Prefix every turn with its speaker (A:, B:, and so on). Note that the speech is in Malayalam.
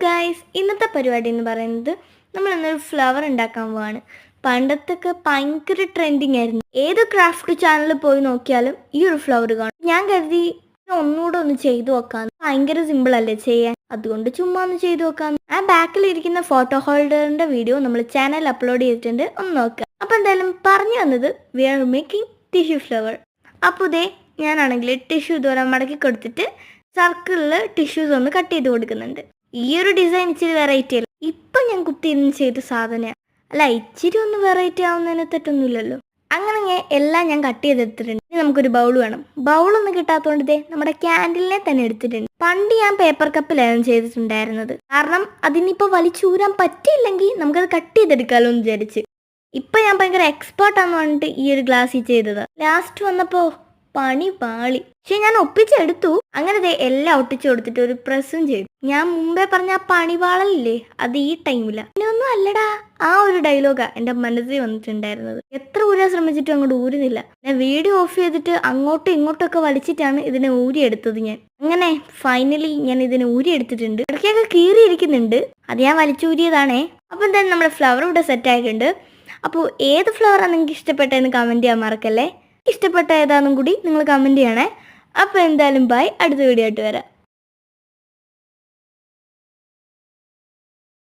A: ഗൈസ്, ഇന്നത്തെ പരിപാടി എന്ന് പറയുന്നത് നമ്മൾ ഇന്നൊരു ഫ്ലവർ ഉണ്ടാക്കാൻ പോവാണ്. പണ്ടത്തൊക്കെ ഭയങ്കര ട്രെൻഡിങ് ആയിരുന്നു. ഏത് ക്രാഫ്റ്റ് ചാനലിൽ പോയി നോക്കിയാലും ഈ ഒരു ഫ്ലവർ കാണും. ഞാൻ കരുതി ഒന്നുകൂടെ ഒന്ന് ചെയ്തു നോക്കാം. ഭയങ്കര സിമ്പിൾ അല്ലേ ചെയ്യാൻ, അതുകൊണ്ട് ചുമ്മാ ഒന്ന് ചെയ്തു നോക്കാം. ആ ബാക്കിൽ ഇരിക്കുന്ന ഫോട്ടോ ഹോൾഡറിന്റെ വീഡിയോ നമ്മൾ ചാനൽ അപ്ലോഡ് ചെയ്തിട്ടുണ്ട്, ഒന്ന് നോക്കാം. അപ്പോൾ എന്തായാലും പറഞ്ഞു വന്നത് we are making tissue flower. അപ്പോൾ ഇതേ ഞാനാണെങ്കിൽ ടിഷ്യൂ ഇതുവരെ മടക്കി കൊടുത്തിട്ട് സർക്കിളിൽ ടിഷ്യൂസ് ഒന്ന് കട്ട് ചെയ്ത് കൊടുക്കുന്നുണ്ട്. ഈ ഒരു ഡിസൈൻ ഇച്ചിരി വെറൈറ്റി അല്ല, ഇപ്പം ഞാൻ കുത്തിയിരുന്ന് ചെയ്ത സാധനമാണ്. അല്ല, ഇച്ചിരി ഒന്ന് വെറൈറ്റി ആവുന്നതിന് തെറ്റൊന്നുമില്ലല്ലോ. അങ്ങനെ എല്ലാം ഞാൻ കട്ട് ചെയ്തെടുത്തിട്ടുണ്ട്. ഇനി നമുക്കൊരു ബൗൾ വേണം. ബൗളൊന്നും കിട്ടാത്തതുകൊണ്ട് ഇതേ നമ്മുടെ ക്യാൻഡിലിനെ തന്നെ എടുത്തിട്ടുണ്ട്. പണ്ട് ഞാൻ പേപ്പർ കപ്പിലായിരുന്നു ചെയ്തിട്ടുണ്ടായിരുന്നത്, കാരണം അതിനിപ്പോൾ വലിച്ചൂരാൻ പറ്റിയില്ലെങ്കിൽ നമുക്കത് കട്ട് ചെയ്തെടുക്കാമല്ലോ എന്ന് വിചാരിച്ച്. ഇപ്പം ഞാൻ ഭയങ്കര എക്സ്പേർട്ടാന്ന് പറഞ്ഞിട്ട് ഈ ഒരു ഗ്ലാസ്സിൽ ചെയ്തത്. ലാസ്റ്റ് വന്നപ്പോൾ പണി പാളി. പക്ഷെ ഞാൻ ഒപ്പിച്ചെടുത്തു. അങ്ങനെ എല്ലാം ഒട്ടിച്ചു കൊടുത്തിട്ട് ഒരു പ്രസ്സും ചെയ്തു. ഞാൻ മുമ്പേ പറഞ്ഞ ആ പണിപാളല്ലേ, അത് ഈ ടൈമില്ല. ഇനിയൊന്നും അല്ലടാ, ആ ഒരു ഡയലോഗാ എൻ്റെ മനസ്സിൽ വന്നിട്ടുണ്ടായിരുന്നത്. എത്ര ഊരാൻ ശ്രമിച്ചിട്ടും അങ്ങോട്ട് ഊരുന്നില്ല. ഞാൻ വീഡിയോ ഓഫ് ചെയ്തിട്ട് അങ്ങോട്ടും ഇങ്ങോട്ടൊക്കെ വലിച്ചിട്ടാണ് ഇതിനെ ഊരിയെടുത്തത് ഞാൻ. അങ്ങനെ ഫൈനലി ഞാൻ ഇതിനെ ഊരിയെടുത്തിട്ടുണ്ട്. ഇടയ്ക്കൊക്കെ കീറിയിരിക്കുന്നുണ്ട്, അത് ഞാൻ വലിച്ചൂരിയതാണേ. അപ്പം എന്തായാലും നമ്മുടെ ഫ്ലവർ ഇവിടെ സെറ്റ് ആയിട്ടുണ്ട്. അപ്പോൾ ഏത് ഫ്ലവറാണ് നിങ്ങൾക്ക് ഇഷ്ടപ്പെട്ടതെന്ന് കമൻറ്റ് ചെയ്യാൻ മറക്കല്ലേ. ഇഷ്ടപ്പെട്ട ഏതാണെന്നും കൂടി നിങ്ങൾ കമൻറ്റ് ചെയ്യണേ. അപ്പോൾ എന്തായാലും ബൈ, അടുത്ത വീഡിയോ ആയിട്ട് വരാം.